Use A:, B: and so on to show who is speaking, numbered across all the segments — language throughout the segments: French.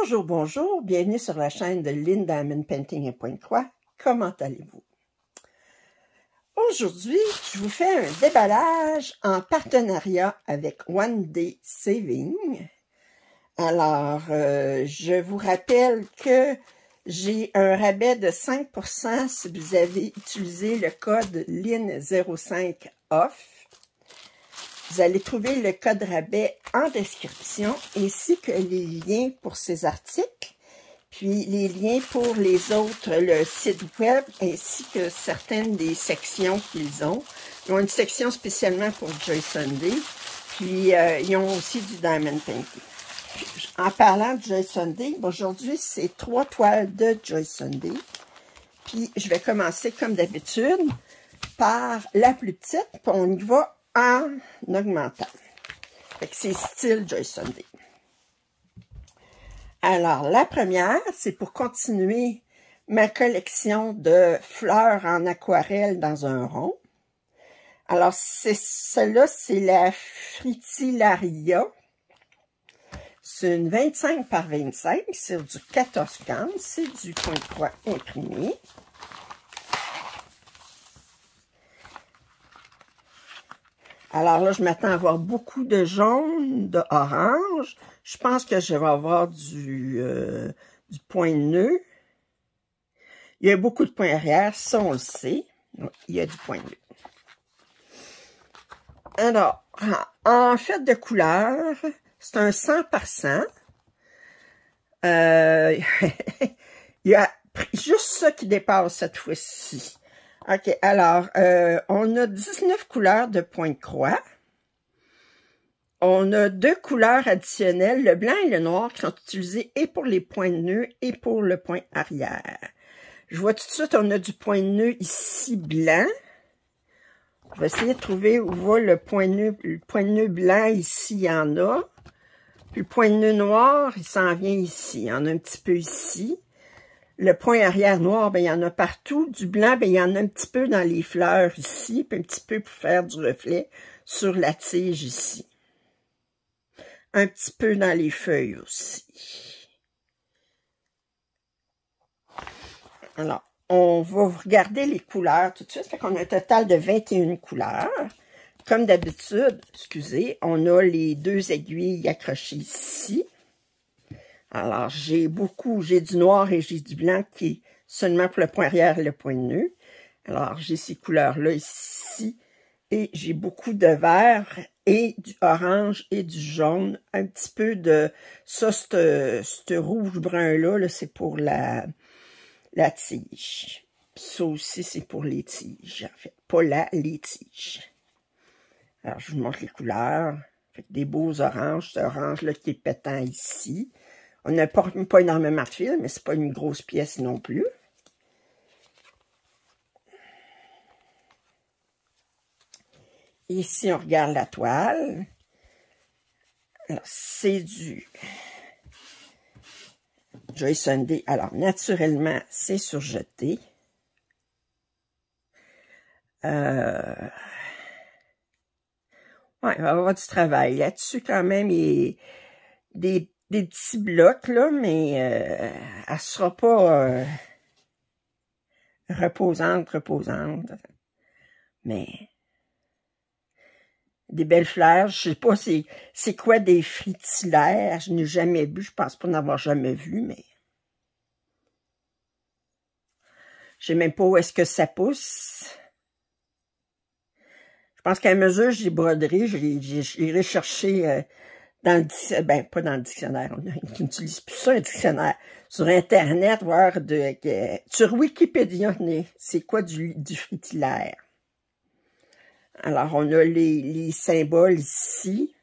A: Bonjour, bonjour, bienvenue sur la chaîne de Lynn Diamond Painting et Pointe-Croix. Comment allez-vous? Aujourd'hui, je vous fais un déballage en partenariat avec One Day Saving. Alors, je vous rappelle que j'ai un rabais de 5% si vous avez utilisé le code LYN05OFF. Vous allez trouver le code rabais en description, ainsi que les liens pour ces articles, puis les liens pour les autres, le site web, ainsi que certaines des sections qu'ils ont. Ils ont une section spécialement pour Joy Sunday, puis ils ont aussi du Diamond Painting. En parlant de Joy Sunday, aujourd'hui, c'est 3 toiles de Joy Sunday. Puis je vais commencer comme d'habitude par la plus petite, puis on y va en augmentant. Fait que c'est style Joy Sunday. Alors, la première, c'est pour continuer ma collection de fleurs en aquarelle dans un rond. Alors, celle-là, c'est la Fritillaria. C'est une 25 par 25, c'est du 14 cannes, c'est du Pointe-Croix imprimé. Alors là, je m'attends à avoir beaucoup de jaune, de orange. Je pense que je vais avoir du point nœud. Il y a beaucoup de points arrière, ça on le sait. Il y a du point nœud. Alors, en fait de couleur, c'est un 100 par 100. Il y a juste ça qui dépasse cette fois-ci. OK, alors, on a 19 couleurs de Pointe-Croix. On a 2 couleurs additionnelles, le blanc et le noir, qui sont utilisés et pour les points de nœud et pour le point arrière. Je vois tout de suite, on a du point de nœud ici blanc. Je vais essayer de trouver où va le point de nœud blanc, ici, il y en a. Puis le point de nœud noir, il s'en vient ici. Il y en a un petit peu ici. Le point arrière noir, ben, il y en a partout. Du blanc, ben, il y en a un petit peu dans les fleurs ici, puis un petit peu pour faire du reflet sur la tige ici. Un petit peu dans les feuilles aussi. Alors, on va regarder les couleurs tout de suite. Fait qu'on a un total de 21 couleurs. Comme d'habitude, excusez, on a les 2 aiguilles accrochées ici. Alors, j'ai du noir et j'ai du blanc qui est seulement pour le point arrière et le point de nœud. Alors, j'ai ces couleurs-là ici. Et j'ai beaucoup de vert et du orange et du jaune. Un petit peu de... Ça, ce rouge-brun-là, -là, c'est pour la tige. Ça aussi, c'est pour les tiges, en fait. Pas les tiges. Alors, je vous montre les couleurs. Fait des beaux oranges. Ce orange-là qui est pétant ici. On n'a pas énormément de fil, mais c'est pas une grosse pièce non plus. Ici, on regarde la toile. Alors, c'est du Joy Sunday. Alors, naturellement, c'est surjeté. Ouais, il va y avoir du travail là-dessus quand même. Et des petits blocs, là, mais elle ne sera pas reposante. Mais des belles fleurs, je sais pas c'est quoi des fritillaires, je n'ai jamais vu, je pense pas n'avoir jamais vu, mais je sais même pas où est-ce que ça pousse. Je pense qu'à mesure j'ai brodé, j'irai chercher dans le dictionnaire, pas dans le dictionnaire, on n'utilise plus ça, un dictionnaire, sur Internet, voir sur Wikipédia, c'est quoi du fritillaire. Alors, on a les symboles ici,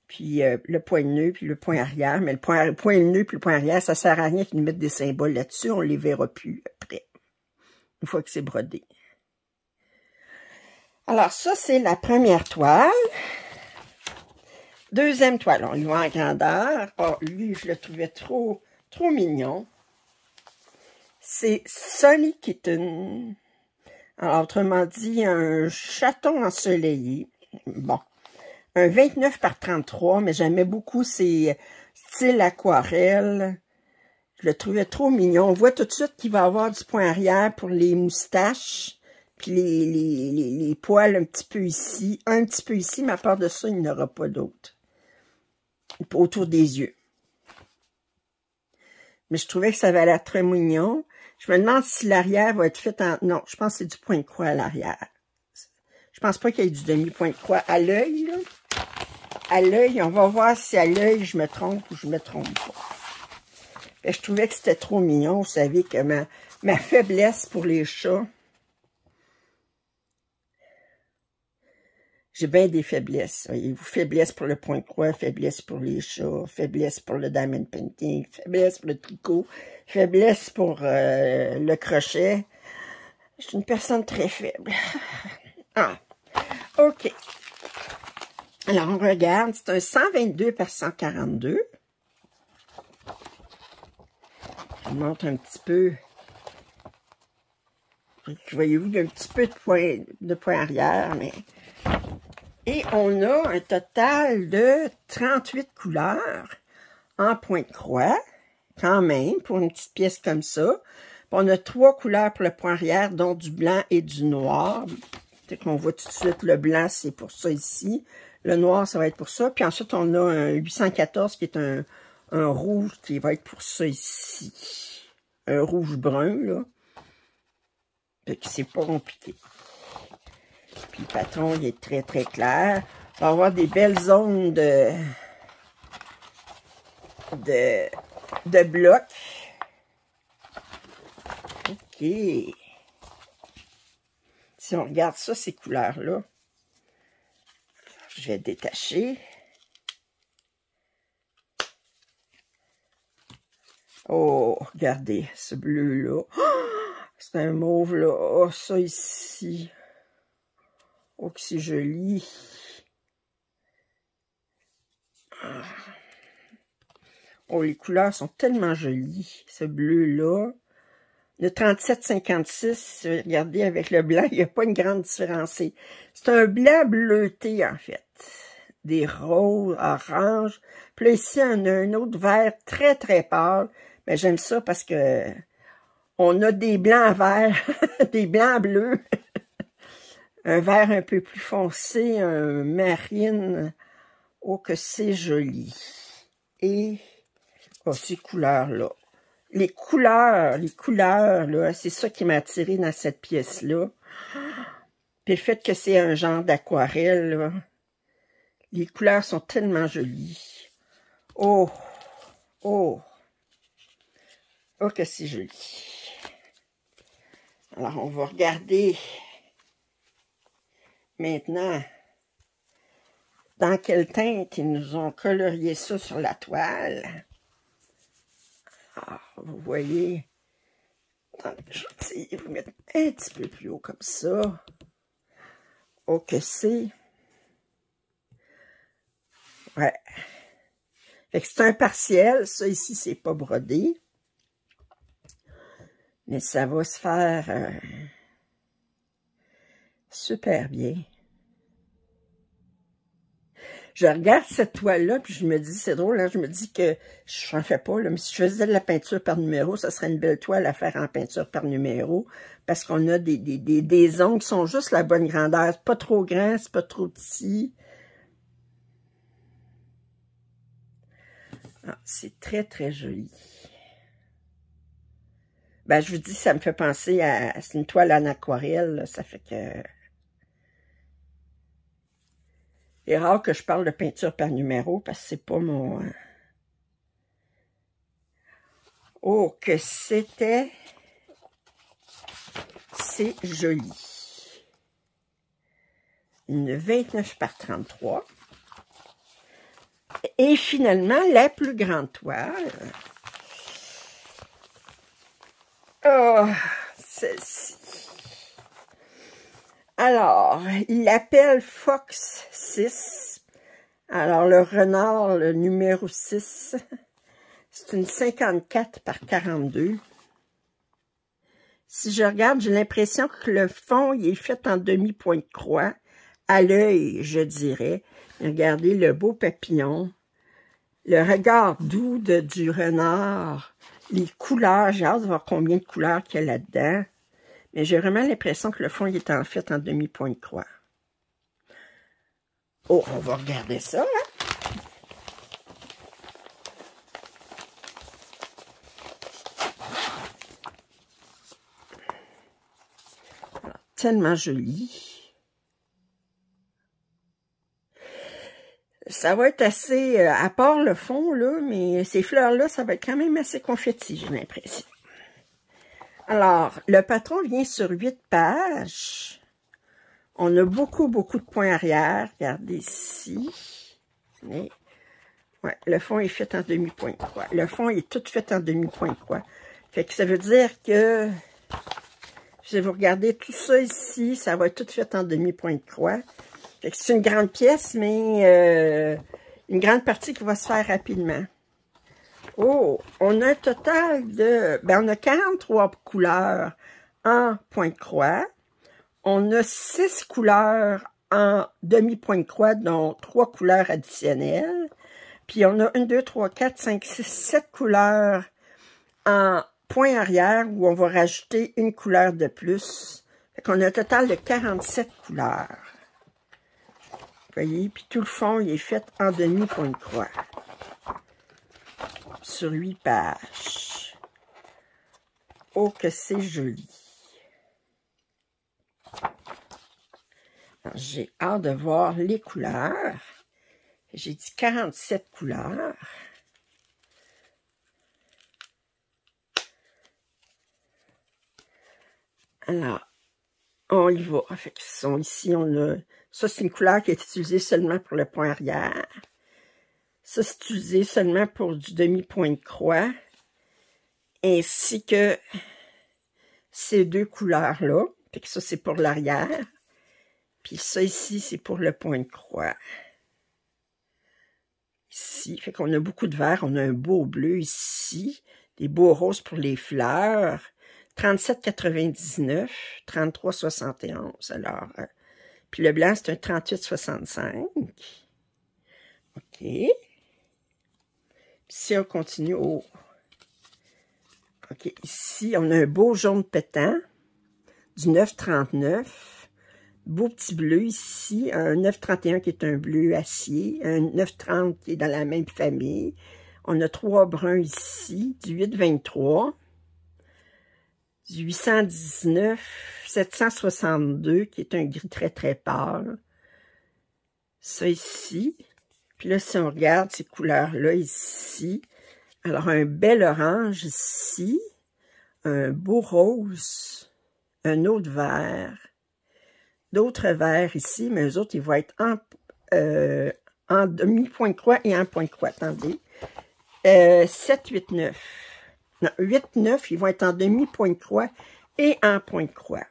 A: puis le point de nœud, puis le point arrière. Mais le point de nœud puis le point arrière, ça sert à rien qu'ils nous mettent des symboles là-dessus. On les verra plus après, une fois que c'est brodé. Alors, ça, c'est la première toile. Deuxième toile, on lui va en grandeur. Oh, lui, je le trouvais trop mignon. C'est Sunny Kitten. Alors, autrement dit, un chaton ensoleillé. Bon. un 29 par 33, mais j'aimais beaucoup ces styles aquarelle. Je le trouvais trop mignon. On voit tout de suite qu'il va avoir du point arrière pour les moustaches, puis les poils un petit peu ici. Un petit peu ici, mais à part de ça, il n'y en aura pas d'autres. Autour des yeux. Mais je trouvais que ça avait l'air très mignon. Je me demande si l'arrière va être fait en... Non, je pense que c'est du point de croix à l'arrière. Je pense pas qu'il y ait du demi-point de croix à l'œil, là. À l'œil, on va voir si à l'œil, je me trompe ou je me trompe pas. Et je trouvais que c'était trop mignon. Vous savez que ma faiblesse pour les chats, j'ai bien des faiblesses. Voyez-vous, faiblesse pour le point de croix, faiblesse pour les chats, faiblesse pour le diamond painting, faiblesse pour le tricot, faiblesse pour le crochet. Je suis une personne très faible. Ah, ok. Alors, on regarde. C'est un 122 par 142. Je vous montre un petit peu. Voyez-vous, il y a un petit peu de point arrière, mais... Et on a un total de 38 couleurs en point de croix, quand même, pour une petite pièce comme ça. Puis on a 3 couleurs pour le point arrière, dont du blanc et du noir. Peut-être qu'on voit tout de suite, le blanc, c'est pour ça ici. Le noir, ça va être pour ça. Puis ensuite, on a un 814 qui est un rouge qui va être pour ça ici. Un rouge brun, là. Donc, c'est pas compliqué. Puis le patron, il est très, très clair. On va avoir des belles zones de blocs. OK. Si on regarde ça, ces couleurs-là, je vais détacher. Oh, regardez, ce bleu-là. Oh, c'est un mauve, là. Oh, ça ici. Oh, que c'est joli. Oh, les couleurs sont tellement jolies. Ce bleu-là. Le 37,56, regardez, avec le blanc, il n'y a pas une grande différence. C'est un blanc bleuté, en fait. Des roses, orange. Puis là, ici, on a un autre vert très, très pâle. Mais j'aime ça parce que on a des blancs verts, des blancs bleus. Un vert un peu plus foncé, un marine. Oh, que c'est joli. Et, oh, ces couleurs-là. Les couleurs, là, c'est ça qui m'a attiré dans cette pièce-là. Puis le fait que c'est un genre d'aquarelle, là. Les couleurs sont tellement jolies. Oh, oh, oh, que c'est joli. Alors, on va regarder maintenant dans quelle teinte ils nous ont colorié ça sur la toile. Ah, vous voyez, attendez, je vais essayer de vous mettre un petit peu plus haut comme ça. Oh, que c'est. Ouais. Fait que c'est un partiel. Ça ici, c'est pas brodé. Mais ça va se faire super bien. Je regarde cette toile-là, puis je me dis, c'est drôle, hein, je me dis que je n'en fais pas, là, mais si je faisais de la peinture par numéro, ça serait une belle toile à faire en peinture par numéro, parce qu'on a des ongles qui sont juste la bonne grandeur. C'est pas trop grand, c'est pas trop petit. Ah, c'est très, très joli. Ben, je vous dis, ça me fait penser à... C'est une toile en aquarelle, là, ça fait que... C'est rare que je parle de peinture par numéro, parce que c'est pas mon... Oh, que c'était... C'est joli. Une 29 par 33. Et finalement, la plus grande toile... Oh, celle-ci. Alors, il l'appelle Fox 6. Alors, le renard, le numéro 6, c'est une 54 par 42. Si je regarde, j'ai l'impression que le fond, il est fait en demi-point de croix, à l'œil, je dirais. Regardez le beau papillon. Le regard doux du renard. Les couleurs, j'ai hâte de voir combien de couleurs qu'il y a là-dedans. Mais j'ai vraiment l'impression que le fond il est en fait en demi-point de croix. Oh, on va regarder ça, hein? Alors, tellement joli. Ça va être assez, à part le fond, là, mais ces fleurs-là, ça va être quand même assez confetti, j'ai l'impression. Alors, le patron vient sur 8 pages. On a beaucoup de points arrière. Regardez ici. Mais, ouais, le fond est fait en demi-point de croix. Le fond est tout fait en demi-point de croix. Fait que ça veut dire que, si vous regardez tout ça ici, ça va être tout fait en demi-point de croix. C'est une grande pièce, mais une grande partie qui va se faire rapidement. Oh, on a un total de... Ben, on a 43 couleurs en point de croix. On a 6 couleurs en demi-point de croix, dont 3 couleurs additionnelles. Puis on a 1, 2, 3, 4, 5, 6, 7 couleurs en point arrière, où on va rajouter une couleur de plus. Fait qu'on a un total de 47 couleurs. Vous voyez, puis tout le fond, il est fait en demi-point de croix. Sur 8 pages. Oh, que c'est joli. J'ai hâte de voir les couleurs. J'ai dit 47 couleurs. Alors, on y va. Fait qu'ils sont ici, on a... Ça, c'est une couleur qui est utilisée seulement pour le point arrière. Ça, c'est utilisé seulement pour du demi-point de croix. Ainsi que ces deux couleurs-là. Fait que ça, c'est pour l'arrière. Puis ça, ici, c'est pour le point de croix. Ici, fait qu'on a beaucoup de vert. On a un beau bleu ici. Des beaux roses pour les fleurs. 37,99. 33,71. Alors... Puis le blanc, c'est un 38,65. OK. Puis si on continue au... OK, ici, on a un beau jaune pétant, du 9,39. Beau petit bleu ici, un 9,31 qui est un bleu acier, un 9,30 qui est dans la même famille. On a 3 bruns ici, du 8,23. Du 819, 762, qui est un gris très pâle. Ça ici. Puis là, si on regarde ces couleurs-là ici, alors un bel orange ici, un beau rose, un autre vert, d'autres verts ici, mais eux autres, ils vont être en demi-point de croix et en point de croix. Attendez. 7, 8, 9. Non, 8, 9, ils vont être en demi-point de croix et en point de croix.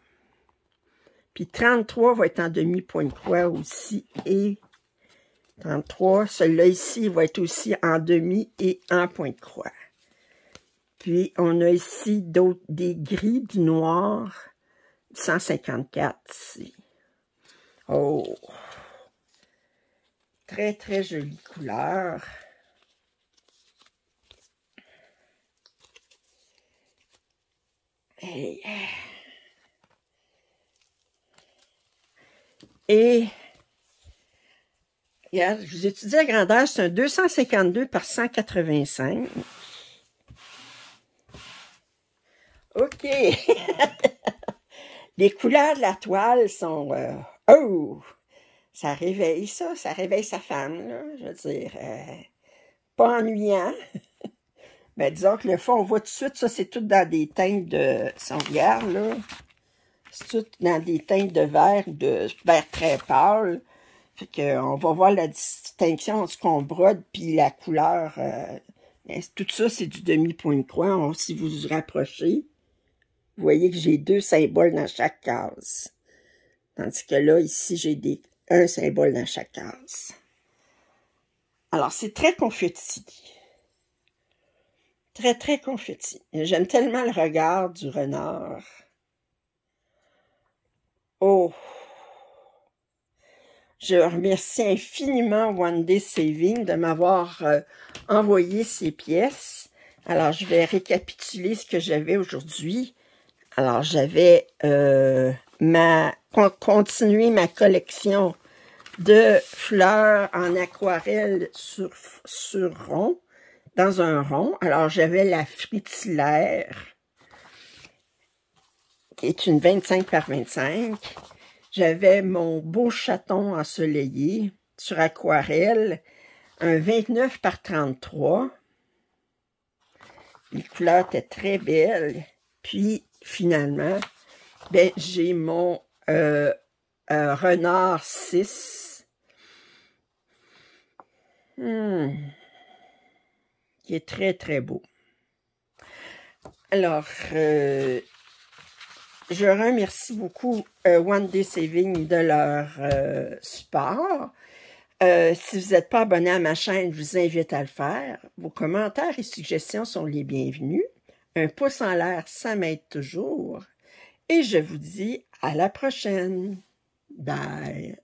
A: Puis 33 va être en demi-point de croix aussi et 33. Celui-là ici va être aussi en demi et en point de croix. Puis on a ici des gris, du noir, 154 ici. Oh! Très jolie couleur. Et regarde, je vous ai dit la grandeur, c'est un 252 par 185. OK. Les couleurs de la toile sont... oh! Ça réveille ça réveille sa femme, là, je veux dire. Pas ennuyant. Ben, disons que le fond, on voit tout de suite, ça, c'est tout dans des teintes de... Si on regarde, là, c'est tout dans des teintes de vert très pâle. Fait qu'on va voir la distinction entre ce qu'on brode puis la couleur. Tout ça, c'est du demi-point de croix. Si vous vous rapprochez, vous voyez que j'ai 2 symboles dans chaque case. Tandis que là, ici, j'ai un symbole dans chaque case. Alors, c'est très confetti. Très confetti. J'aime tellement le regard du renard. Oh! Je remercie infiniment One Day Saving de m'avoir envoyé ces pièces. Alors, je vais récapituler ce que j'avais aujourd'hui. Alors, j'avais continué ma collection de fleurs en aquarelle sur rond, dans un rond. Alors, j'avais la Fritillaire, qui est une 25 par 25. J'avais mon beau chaton ensoleillé sur aquarelle, un 29 par 33. Les couleurs étaient très belles. Puis, finalement, ben, j'ai mon renard 6. Qui est très, très beau. Alors, je remercie beaucoup One Day Saving de leur support. Si vous n'êtes pas abonné à ma chaîne, je vous invite à le faire. Vos commentaires et suggestions sont les bienvenus. Un pouce en l'air, ça m'aide toujours. Et je vous dis à la prochaine. Bye!